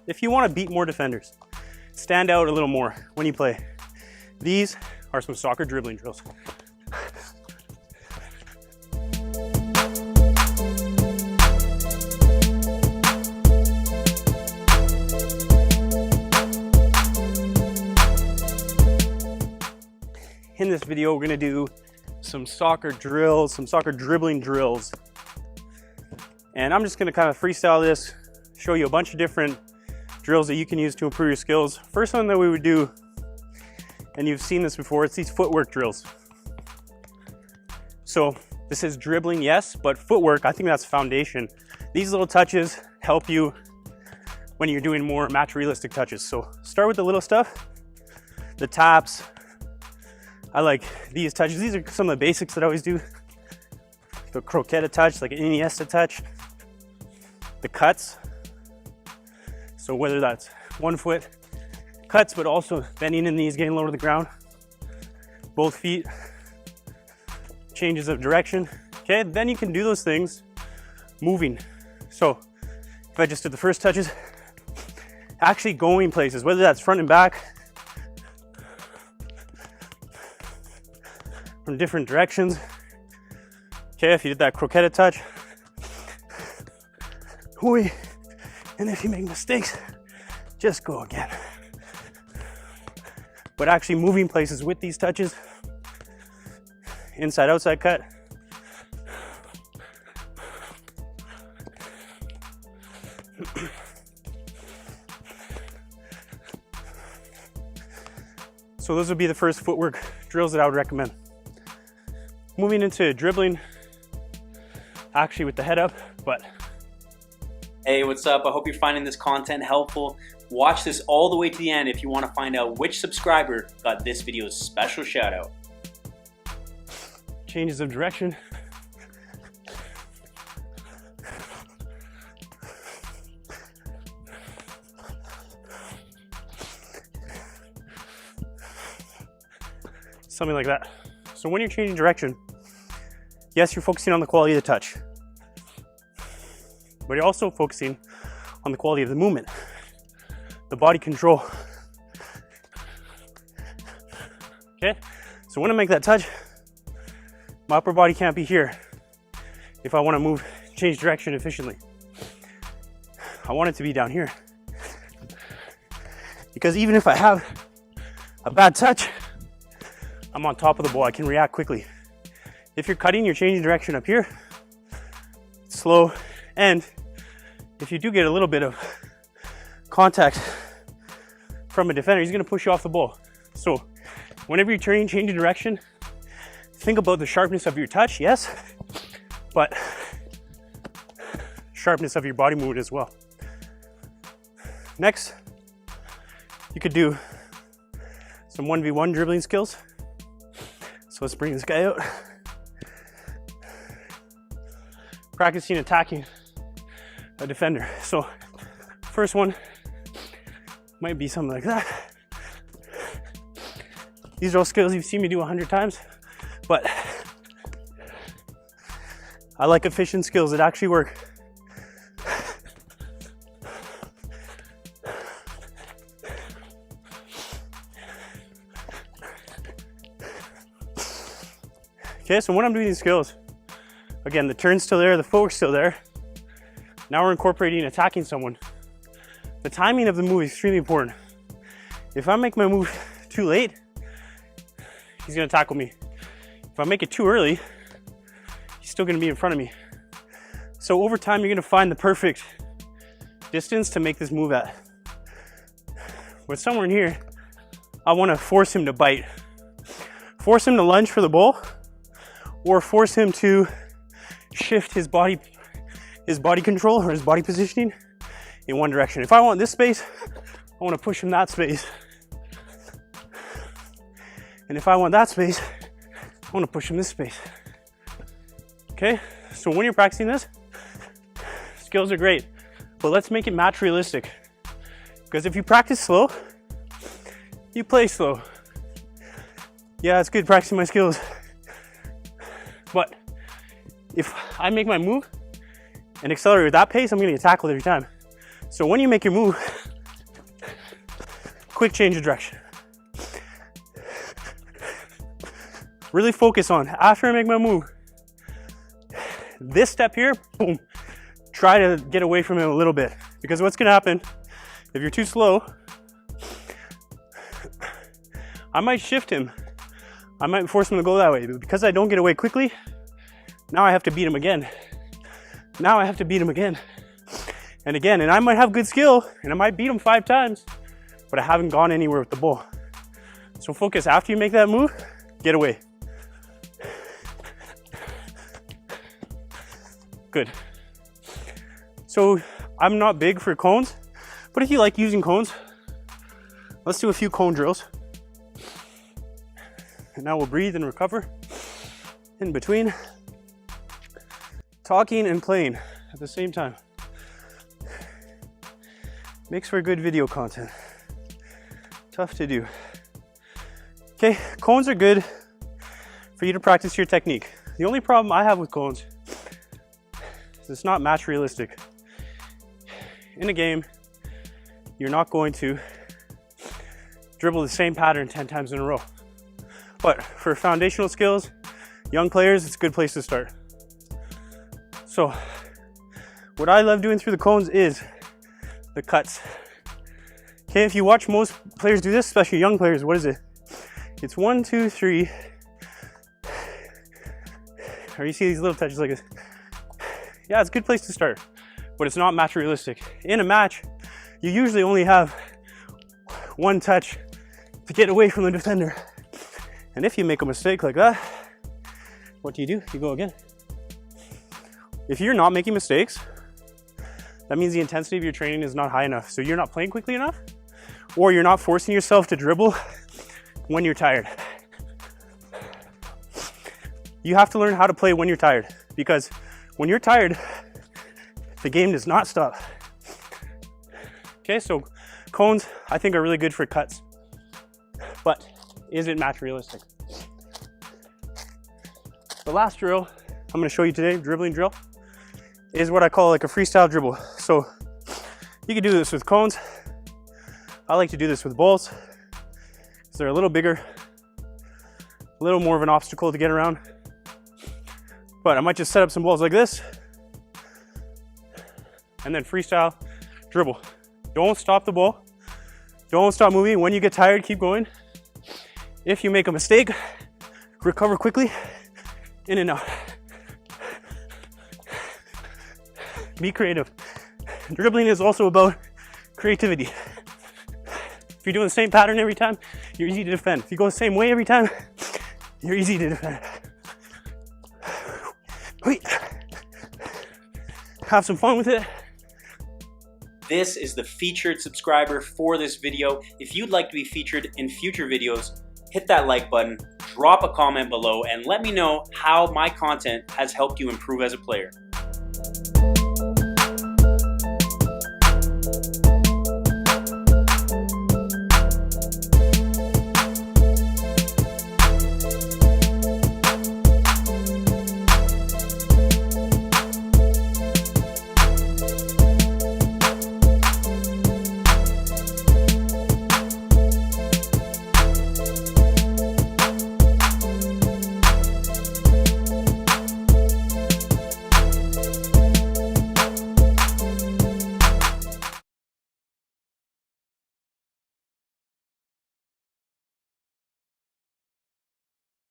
if you want to beat more defenders, stand out a little more when you play, these are some soccer dribbling drills. In this video, we're gonna do some soccer drills, some soccer dribbling drills. And I'm just gonna kind of freestyle this, show you a bunch of different drills that you can use to improve your skills. First one that we would do, and you've seen this before, it's these footwork drills. So this is dribbling, yes, but footwork, I think that's foundation. These little touches help you when you're doing more match realistic touches. So start with the little stuff, the taps. I like these touches. These are some of the basics that I always do. The croqueta touch, like an Iniesta touch. The cuts. So whether that's 1 foot cuts, but also bending in knees, getting low to the ground. Both feet. Changes of direction. Okay, then you can do those things moving. So if I just did the first touches, actually going places, whether that's front and back, from different directions. Okay, if you did that croqueta touch, and if you make mistakes, just go again. But actually moving places with these touches, inside outside cut, so those would be the first footwork drills that I would recommend. Moving into dribbling, actually with the head up, but. Hey, what's up? I hope you're finding this content helpful. Watch this all the way to the end if you want to find out which subscriber got this video's special shout out. Changes of direction. Something like that. So when you're changing direction, yes, you're focusing on the quality of the touch, but you're also focusing on the quality of the movement, the body control. Okay, so when I make that touch, my upper body can't be here if I want to move, change direction efficiently. I want it to be down here. Because even if I have a bad touch, I'm on top of the ball, I can react quickly. If you're cutting, you're changing direction up here, slow, and if you do get a little bit of contact from a defender, he's gonna push you off the ball. So whenever you're changing direction, think about the sharpness of your touch, yes, but sharpness of your body movement as well. Next, you could do some 1v1 dribbling skills. So let's bring this guy out. Practicing attacking a defender. So first one might be something like that. These are all skills you've seen me do 100 times, but I like efficient skills that actually work. Okay, so when I'm doing these skills, again, the turn's still there, the footwork's still there. Now we're incorporating attacking someone. The timing of the move is extremely important. If I make my move too late, he's gonna tackle me. If I make it too early, he's still gonna be in front of me. So over time, you're gonna find the perfect distance to make this move at. With somewhere in here, I wanna force him to bite. Force him to lunge for the ball, or force him to shift his body control or his body positioning in one direction. If I want this space, I want to push him that space. And if I want that space, I want to push him this space. Okay, so when you're practicing this, skills are great, but let's make it match realistic. Because if you practice slow, you play slow. Yeah, it's good practicing my skills, but if I make my move and accelerate at that pace, I'm gonna get tackled every time. So when you make your move, quick change of direction. Really focus on, after I make my move, this step here, boom, try to get away from him a little bit. Because what's gonna happen, if you're too slow, I might shift him. I might force him to go that way. But because I don't get away quickly, now I have to beat him again. Now I have to beat him again. And again, and I might have good skill, and I might beat him 5 times, but I haven't gone anywhere with the ball. So focus, after you make that move, get away. Good. So I'm not big for cones, but if you like using cones, let's do a few cone drills. And now we'll breathe and recover in between. Talking and playing at the same time. Makes for good video content. Tough to do. Okay, cones are good for you to practice your technique. The only problem I have with cones is it's not match realistic. In a game, you're not going to dribble the same pattern 10 times in a row. But for foundational skills, young players, it's a good place to start. So, what I love doing through the cones is the cuts. Okay, if you watch most players do this, especially young players, what is it? It's 1, 2, 3. Or you see these little touches like this. Yeah, it's a good place to start, but it's not match realistic. In a match, you usually only have one touch to get away from the defender. And if you make a mistake like that, what do? You go again. If you're not making mistakes, that means the intensity of your training is not high enough. So you're not playing quickly enough, or you're not forcing yourself to dribble when you're tired. You have to learn how to play when you're tired, because when you're tired, the game does not stop. Okay, so cones, I think, are really good for cuts, but is it match realistic? The last drill I'm gonna show you today, dribbling drill, is what I call like a freestyle dribble. So you can do this with cones. I like to do this with balls, because they're a little bigger, a little more of an obstacle to get around. But I might just set up some balls like this, and then freestyle dribble. Don't stop the ball. Don't stop moving. When you get tired, keep going. If you make a mistake, recover quickly, in and out. Be creative. Dribbling is also about creativity. If you're doing the same pattern every time, you're easy to defend. If you go the same way every time, you're easy to defend. Have some fun with it. This is the featured subscriber for this video. If you'd like to be featured in future videos, hit that like button, drop a comment below, and let me know how my content has helped you improve as a player.